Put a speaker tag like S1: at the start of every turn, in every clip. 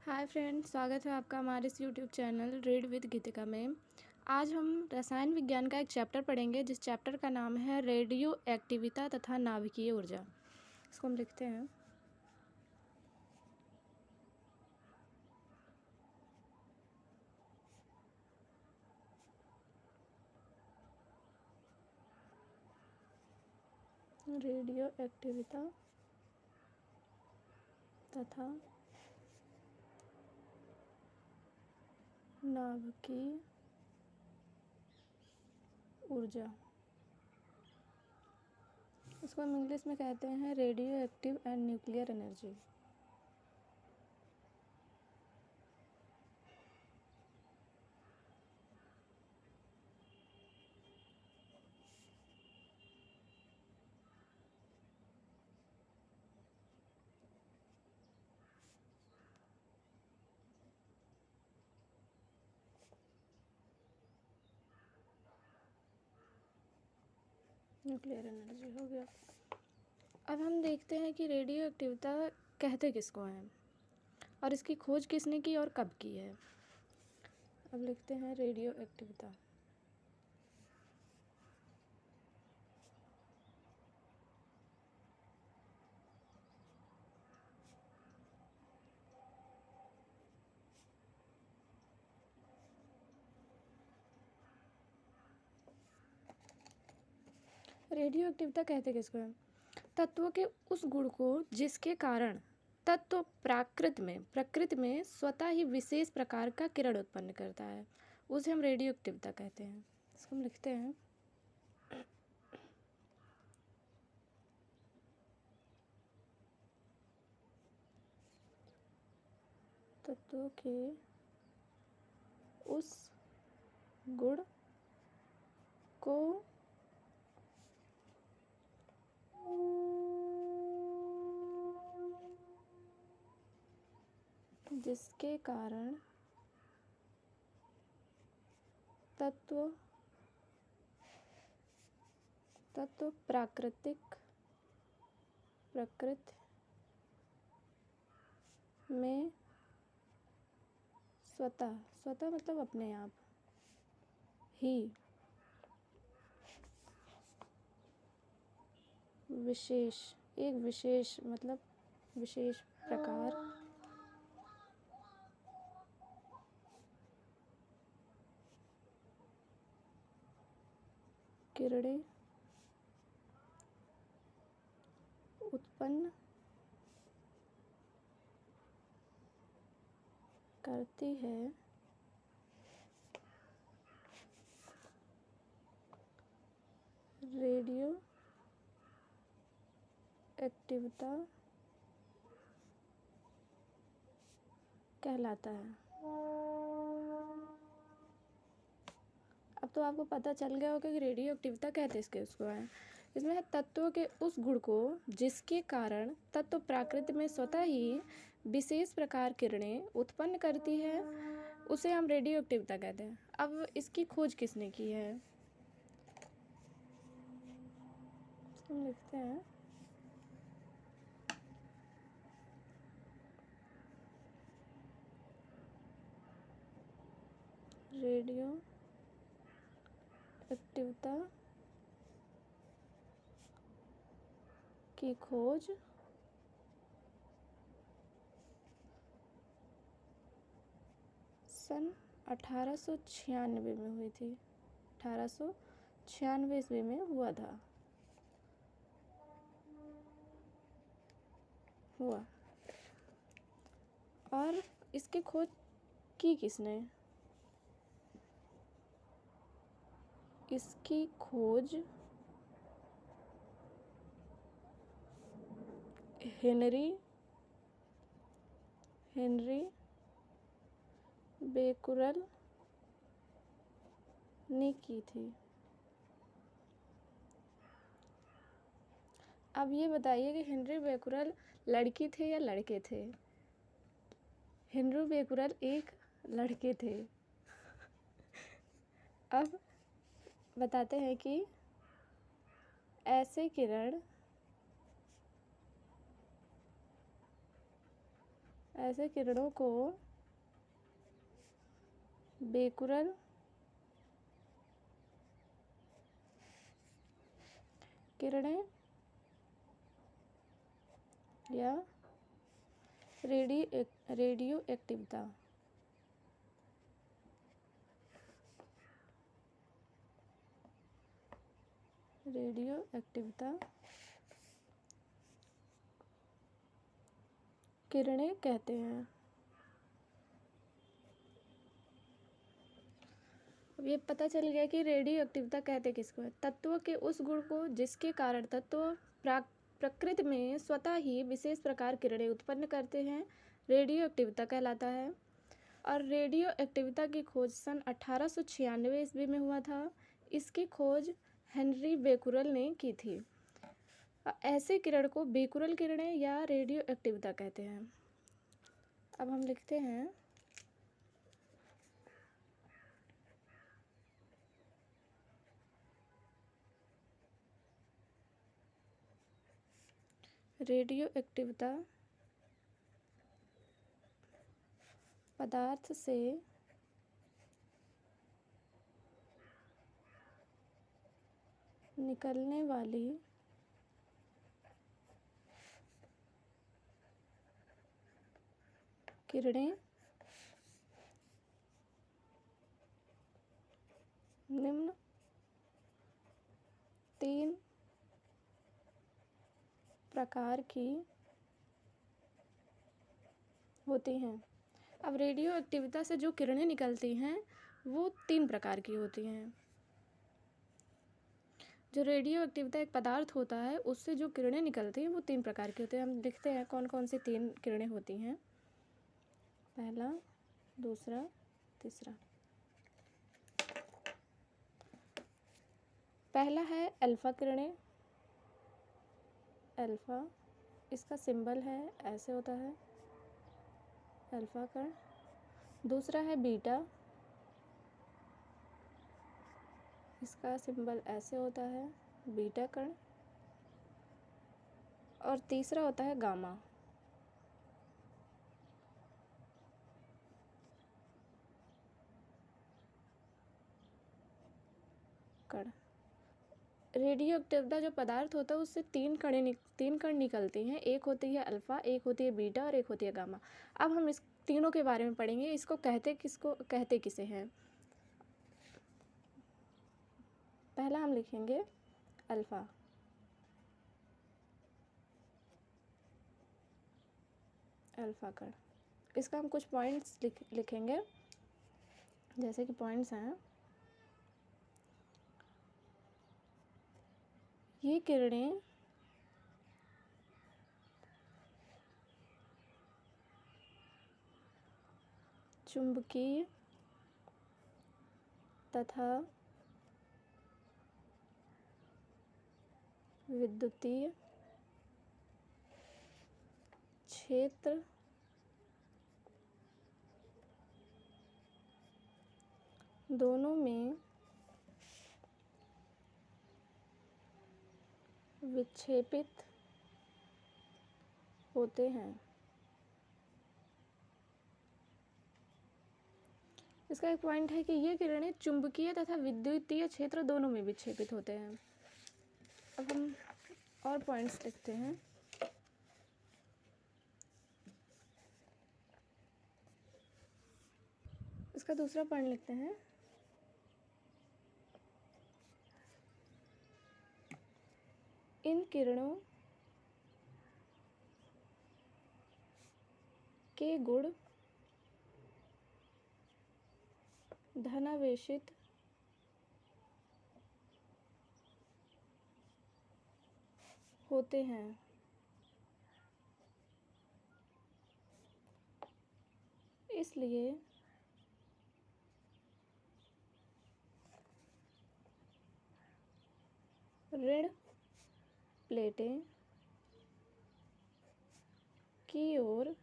S1: Hi friends, स्वागत है आपका हमारे इस यूट्यूब चैनल रीड विद गीतिका में। आज हम रसायन विज्ञान का एक चैप्टर पढ़ेंगे जिस चैप्टर का नाम है रेडियो एक्टिविता तथा नाभिकीय ऊर्जा। इसको हम लिखते हैं। रेडियो एक्टिविता तथा नाभिकीय ऊर्जा। इसको हम इंग्लिश में कहते हैं radio active and nuclear energy. Nuclear energy हो गया। अब हम देखते हैं कि रेडियो एक्टिविता कहते किसको हैं और इसकी खोज किसने की और कब की है। अब लिखते हैं रेडियो एक्टिविता। रेडियो एक्टिविता कहते किसको है? तत्व के उस गुण को जिसके कारण तत्व प्रकृति में स्वतः ही विशेष प्रकार का किरण उत्पन्न करता है, उसे हम रेडियो एक्टिविता कहते हैं। इसको हम लिखते हैं। तत्व के उस गुण को जिसके कारण तत्व प्रकृति में स्वतः मतलब अपने आप ही विशेष मतलब विशेष प्रकार किरणें उत्पन्न करती है, रेडियो एक्टिविता कहलाता है। अब तो आपको पता चल गया होगा कि रेडियो एक्टिविता कहते इसके उसको है। इसमें है तत्व के उस गुण को जिसके कारण तत्व प्रकृति में स्वतः ही विशेष प्रकार किरणें उत्पन्न करती है, उसे हम रेडियो एक्टिविता कहते हैं। अब इसकी खोज किसने की है? हम लिखते हैं रेडियो एक्टिविता की खोज सन 1896 में हुई थी। 1896 ईस्वी में हुआ। और इसकी खोज की किसने? इसकी खोज हेनरी बेकुरल ने की थी। अब ये बताइए कि हेनरी बेकुरल लड़की थे या लड़के थे? हेनरी बेकुरल एक लड़के थे। अब बताते हैं कि ऐसे ऐसे किरणों को बेकुरल किरणें या रेडियो एक्टिविता किरणें कहते हैं। अब ये पता चल गया कि रेडियो एक्टिविता कहते किसको है। तत्व के उस गुण को जिसके कारण तत्व प्रकृति में स्वतः ही विशेष प्रकार किरणें उत्पन्न करते हैं रेडियो एक्टिविता कहलाता है। और रेडियो एक्टिविता की खोज सन 1896 ईस्वी में हुआ था। इसकी खोज हेनरी बेकुरल ने की थी। ऐसे किरण को बेकुरल किरणें या रेडियो एक्टिविता कहते हैं। अब हम लिखते हैं रेडियो एक्टिविता पदार्थ से निकलने वाली किरणें निम्न 3 प्रकार की होती हैं। अब रेडियो एक्टिविता से जो किरणें निकलती हैं वो 3 प्रकार की होती हैं। जो रेडियो एक्टिविता एक पदार्थ होता है उससे जो किरणें निकलती हैं वो 3 प्रकार की होती हैं। हम लिखते हैं कौन कौन सी 3 किरणें होती हैं। पहला, दूसरा, तीसरा। पहला है अल्फा किरणें। अल्फा, इसका सिंबल है ऐसे होता है अल्फा कण। दूसरा है बीटा, इसका सिंबल ऐसे होता है बीटा कण। और तीसरा होता है गामा। कण। रेडियो एक्टिविटा जो पदार्थ होता है उससे 3 कण निकलती हैं। एक होती है अल्फा, एक होती है बीटा और एक होती है गामा। अब हम इस तीनों के बारे में पढ़ेंगे। इसको कहते किसे हैं। पहला हम लिखेंगे अल्फा। अल्फा कण। इसका हम कुछ पॉइंट्स लिखेंगे। जैसे कि पॉइंट्स हैं, ये किरणें चुंबकीय तथा विद्युतीय क्षेत्र दोनों में विक्षेपित होते हैं। इसका एक पॉइंट है कि ये किरणें चुंबकीय तथा विद्युतीय क्षेत्र दोनों में विक्षेपित होते हैं। अब हम और पॉइंट्स लिखते हैं। इसका दूसरा पॉइंट लिखते हैं। इन किरणों के गुण धनावेशित होते हैं। इसलिए ऋण प्लेटें की ओर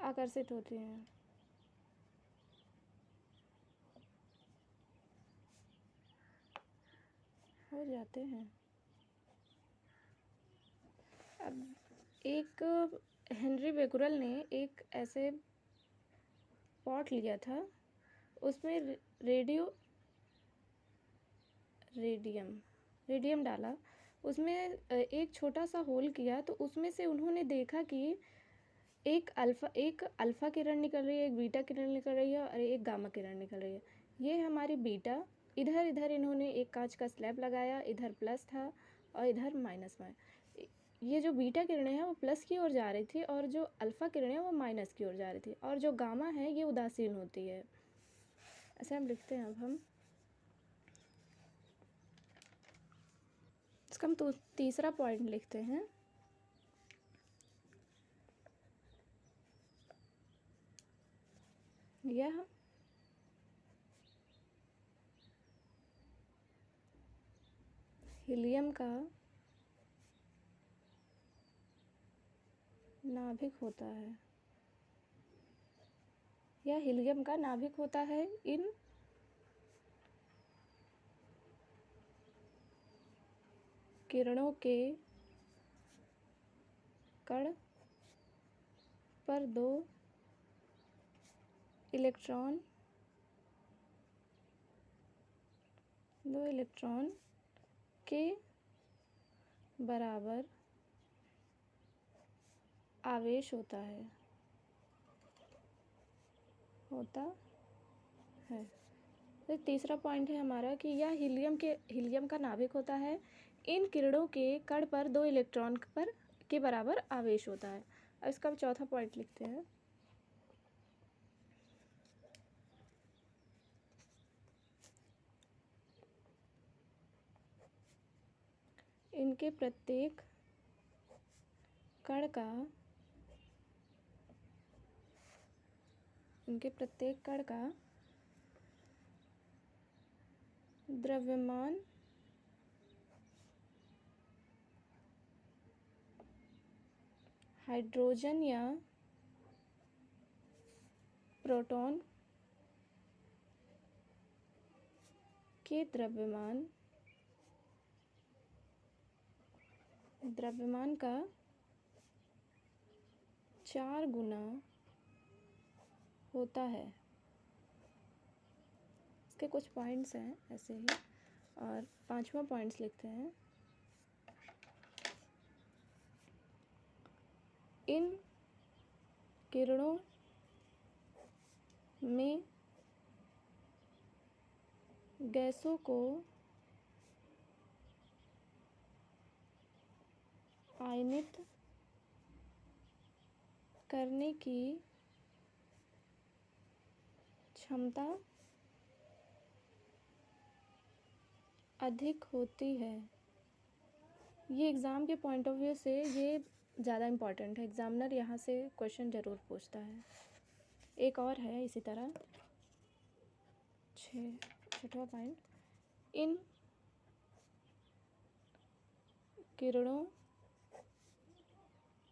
S1: आकर्षित होती हैं। हो जाते हैं। अब एक हेनरी बेकुरल ने एक ऐसे पॉट लिया था, उसमें रेडियम डाला, उसमें एक छोटा सा होल किया, तो उसमें से उन्होंने देखा कि एक अल्फ़ा किरण निकल रही है, एक बीटा किरण निकल रही है और एक गामा किरण निकल रही है। ये हमारी बीटा, इधर इन्होंने एक कांच का स्लैब लगाया, इधर प्लस था और इधर माइनस में। ये जो बीटा किरणें हैं वो प्लस की ओर जा रही थी और जो अल्फ़ा किरणें वो माइनस की ओर जा रही थी, और जो गामा है ये उदासीन होती है। ऐसे हम लिखते हैं। अब हम इसका हम तीसरा पॉइंट लिखते हैं। यह हीलियम का नाभिक होता है। यह हीलियम का नाभिक होता है। इन किरणों के कण पर दो इलेक्ट्रॉन के बराबर आवेश होता है। तो तीसरा पॉइंट है हमारा कि यह हीलियम का नाभिक होता है। इन किरणों के कण पर दो इलेक्ट्रॉन पर के बराबर आवेश होता है। अब इसका चौथा पॉइंट लिखते हैं। इनके प्रत्येक कण का द्रव्यमान हाइड्रोजन या प्रोटॉन के द्रव्यमान का 4 गुना होता है। इसके कुछ पॉइंट्स हैं ऐसे ही, और पांचवा पॉइंट्स लिखते हैं। इन किरणों में गैसों को आयनित करने की क्षमता अधिक होती है। ये एग्ज़ाम के पॉइंट ऑफ व्यू से ये ज़्यादा इम्पॉर्टेंट है। एग्ज़ामिनर यहाँ से क्वेश्चन ज़रूर पूछता है। एक और है इसी तरह, छठवां पॉइंट। इन किरणों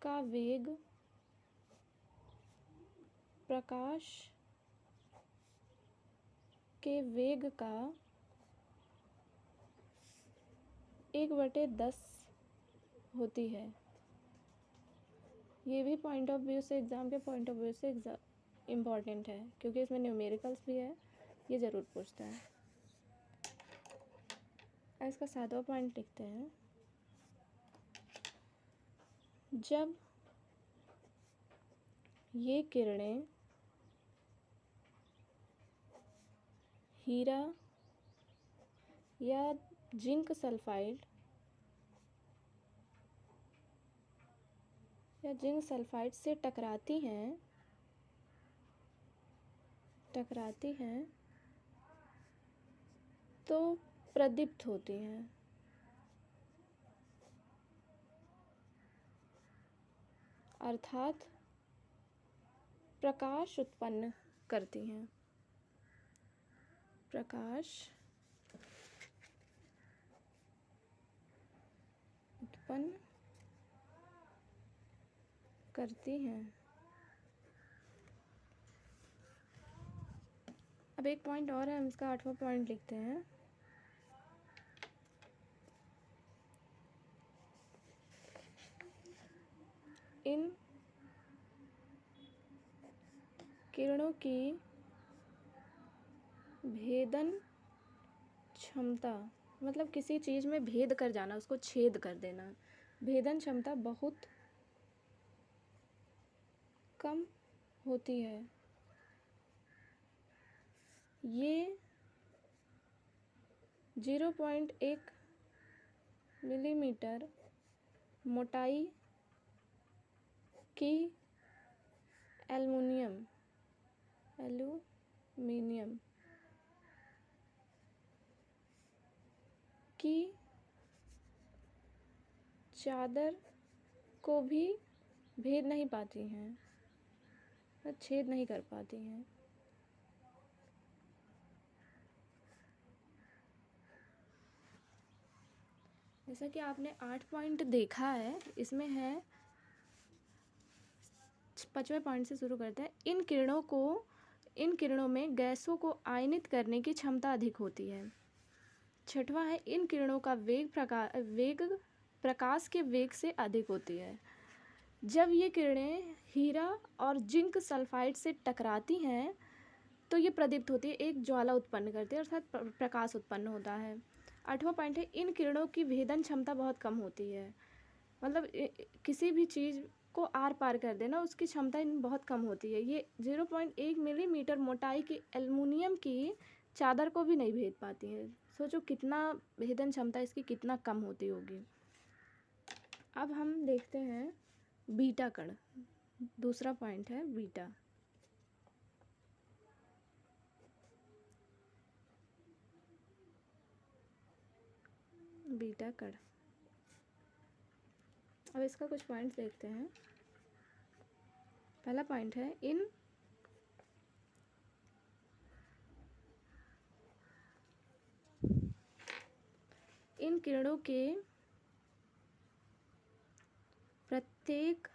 S1: का वेग प्रकाश के वेग का 1/10 होती है। ये भी पॉइंट ऑफ व्यू से, एग्ज़ाम के पॉइंट ऑफ व्यू से इम्पॉर्टेंट है, क्योंकि इसमें न्यूमेरिकल्स भी है, ये ज़रूर पूछता है। इसका 7वां पॉइंट लिखते हैं। जब ये किरणें हीरा या जिंक सल्फाइड से टकराती हैं तो प्रदीप्त होती हैं, अर्थात प्रकाश उत्पन्न करती हैं। प्रकाश उत्पन्न करती हैं। अब एक पॉइंट और है, हम इसका 8वां पॉइंट लिखते हैं। इन किरणों की भेदन क्षमता, मतलब किसी चीज़ में भेद कर जाना, उसको छेद कर देना, भेदन क्षमता बहुत कम होती है। ये 0.1 मिलीमीटर मोटाई की एल्युमिनियम की चादर को भी भेद नहीं पाती हैं, छेद नहीं कर पाती हैं। जैसा कि आपने 8 पॉइंट देखा है, इसमें है 5वें पॉइंट से शुरू करते हैं। इन किरणों में गैसों को आयनित करने की क्षमता अधिक होती है। 6वां है, इन किरणों का वेग प्रकाश के वेग से अधिक होती है। जब ये किरणें हीरा और जिंक सल्फाइड से टकराती हैं तो ये प्रदीप्त होती है, एक ज्वाला उत्पन्न करती है, अर्थात प्रकाश उत्पन्न होता है। 8वां पॉइंट है, इन किरणों की भेदन क्षमता बहुत कम होती है, मतलब किसी भी चीज़ को आर पार कर देना, उसकी क्षमता इन बहुत कम होती है। ये 0.1 मिलीमीटर मोटाई की एल्युमिनियम की चादर को भी नहीं भेद पाती है। सोचो कितना भेदन क्षमता इसकी कितना कम होती होगी। अब हम देखते हैं बीटा कण। दूसरा पॉइंट है बीटा। बीटा कण, अब इसका कुछ पॉइंट्स देखते हैं। पहला पॉइंट है, इन किरणों के प्रत्येक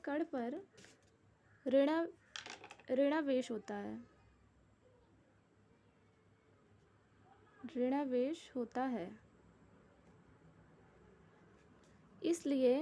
S1: कण पर ऋणावेश होता है। ऋणावेश होता है, इसलिए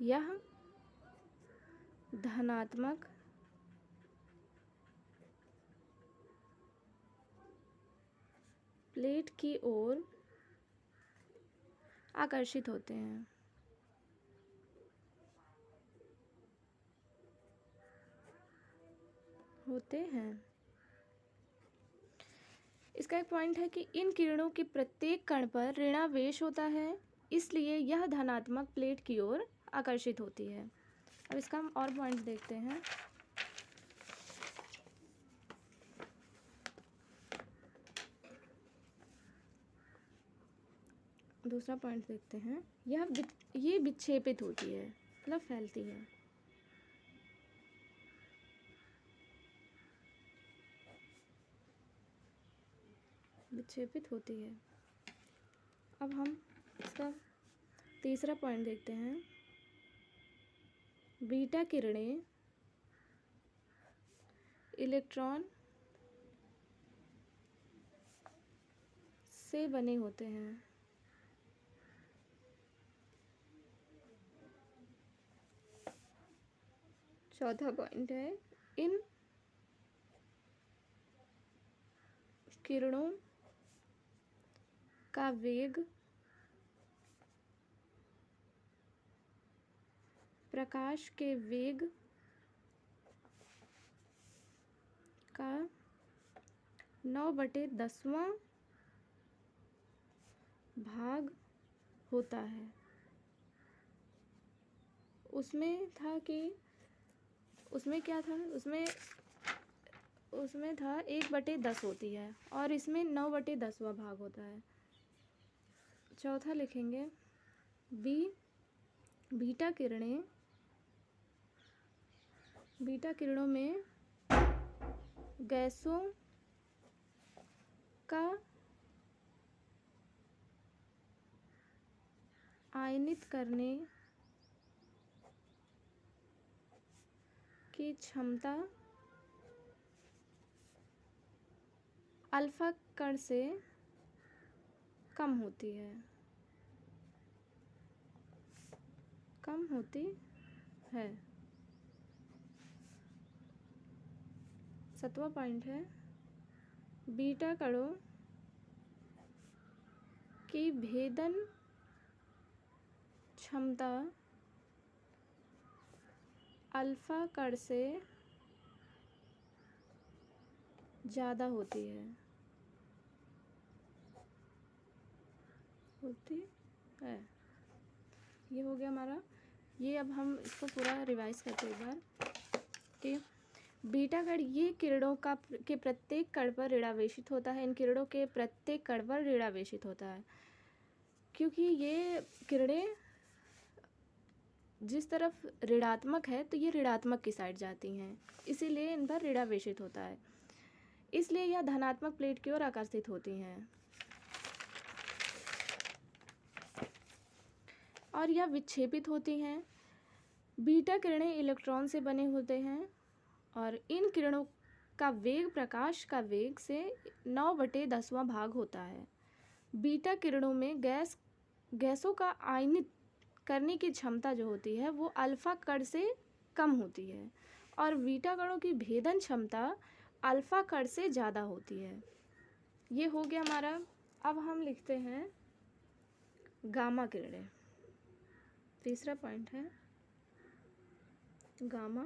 S1: यह धनात्मक प्लेट की ओर आकर्षित होते हैं। इसका एक पॉइंट है कि इन किरणों के प्रत्येक कण पर ऋणावेश होता है, इसलिए यह धनात्मक प्लेट की ओर आकर्षित होती है। अब इसका हम और पॉइंट्स देखते हैं। दूसरा पॉइंट देखते हैं, ये विक्षेपित होती है, मतलब फैलती है। विक्षेपित होती है। अब हम इसका तीसरा पॉइंट देखते हैं। बीटा किरणें इलेक्ट्रॉन से बने होते हैं। चौथा पॉइंट है, इन किरणों का वेग प्रकाश के वेग का 9/10वां भाग होता है। उसमें क्या था, उसमें था 1/10 होती है और इसमें 9/10वां भाग होता है। चौथा लिखेंगे, बीटा किरणों में गैसों का आयनित करने की क्षमता अल्फा कण से कम होती है, कम होती है। 7वां पॉइंट है बीटा कणों की भेदन क्षमता अल्फा कण से ज़्यादा होती है, ये हो गया हमारा। ये अब हम इसको पूरा रिवाइज करते हैं एक बार कि बीटा कण ये किरणों के प्रत्येक कण पर ऋणावेशित होता है। इन किरणों के प्रत्येक कण पर ऋणावेशित होता है, क्योंकि ये किरणें जिस तरफ ऋणात्मक है तो ये ऋणात्मक की साइड जाती हैं, इसीलिए इन पर ऋणावेशित होता है, इसलिए यह धनात्मक प्लेट की ओर आकर्षित होती हैं और यह विक्षेपित होती हैं। बीटा किरणें इलेक्ट्रॉन से बने होते हैं और इन किरणों का वेग प्रकाश का वेग से 9/10वां भाग होता है। बीटा किरणों में गैसों का आयनित करने की क्षमता जो होती है वो अल्फा कण से कम होती है और बीटा कणों की भेदन क्षमता अल्फा कण से ज़्यादा होती है। ये हो गया हमारा। अब हम लिखते हैं गामा किरणें। तीसरा पॉइंट है गामा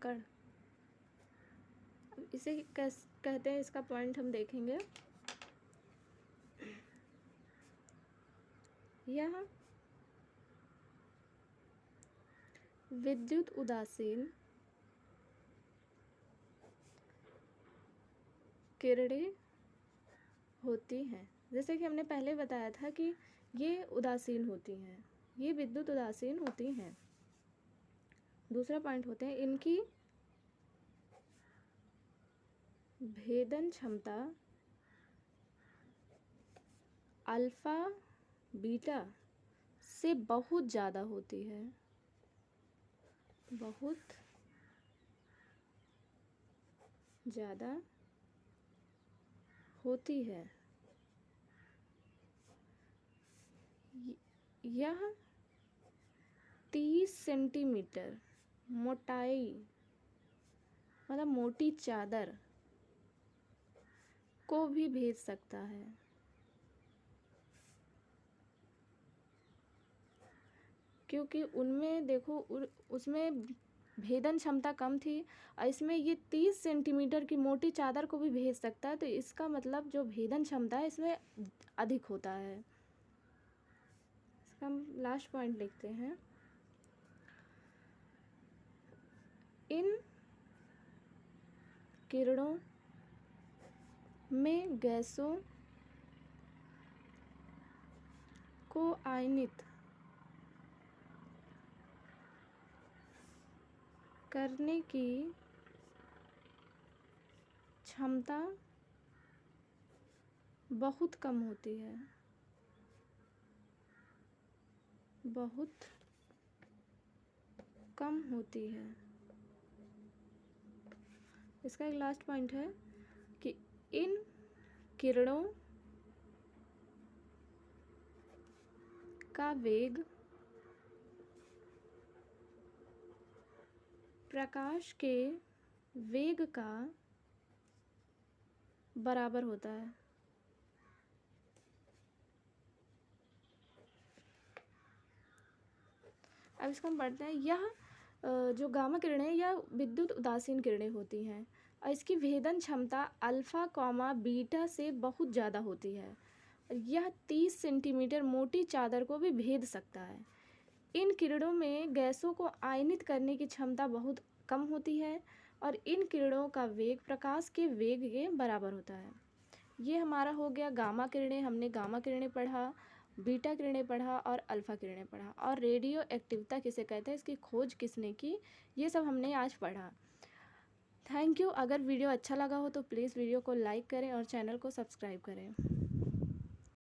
S1: कण। अब इसे कहते हैं, इसका पॉइंट हम देखेंगे। यह विद्युत उदासीन किरणें होती हैं। जैसे कि हमने पहले बताया था कि ये उदासीन होती हैं, ये विद्युत उदासीन होती हैं। दूसरा पॉइंट होते हैं इनकी भेदन क्षमता अल्फा बीटा से बहुत ज़्यादा होती है, बहुत ज़्यादा होती है। यह 30 सेंटीमीटर मोटाई मतलब मोटी चादर को भी भेद सकता है। क्योंकि उनमें देखो उसमें भेदन क्षमता कम थी और इसमें ये 30 सेंटीमीटर की मोटी चादर को भी भेद सकता है, तो इसका मतलब जो भेदन क्षमता है इसमें अधिक होता है। इसका हम लास्ट पॉइंट लिखते हैं। इन किरणों में गैसों को आयनित करने की क्षमता बहुत कम होती है, बहुत कम होती है। इसका एक लास्ट पॉइंट है कि इन किरणों का वेग प्रकाश के वेग का बराबर होता है। अब इसको हम पढ़ते हैं। यह जो गामा किरणें यह विद्युत उदासीन किरणें होती हैं और इसकी भेदन क्षमता अल्फा कॉमा बीटा से बहुत ज़्यादा होती है। यह 30 सेंटीमीटर मोटी चादर को भी भेद सकता है। इन किरणों में गैसों को आयनित करने की क्षमता बहुत कम होती है और इन किरणों का वेग प्रकाश के वेग के बराबर होता है। ये हमारा हो गया गामा किरणें। हमने गामा किरणें पढ़ा, बीटा किरणें पढ़ा और अल्फ़ा किरणें पढ़ा, और रेडियो एक्टिविटी किसे कहते हैं, इसकी खोज किसने की, ये सब हमने आज पढ़ा। Thank you. अगर वीडियो अच्छा लगा हो तो प्लीज़ वीडियो को लाइक करें और चैनल को सब्सक्राइब करें।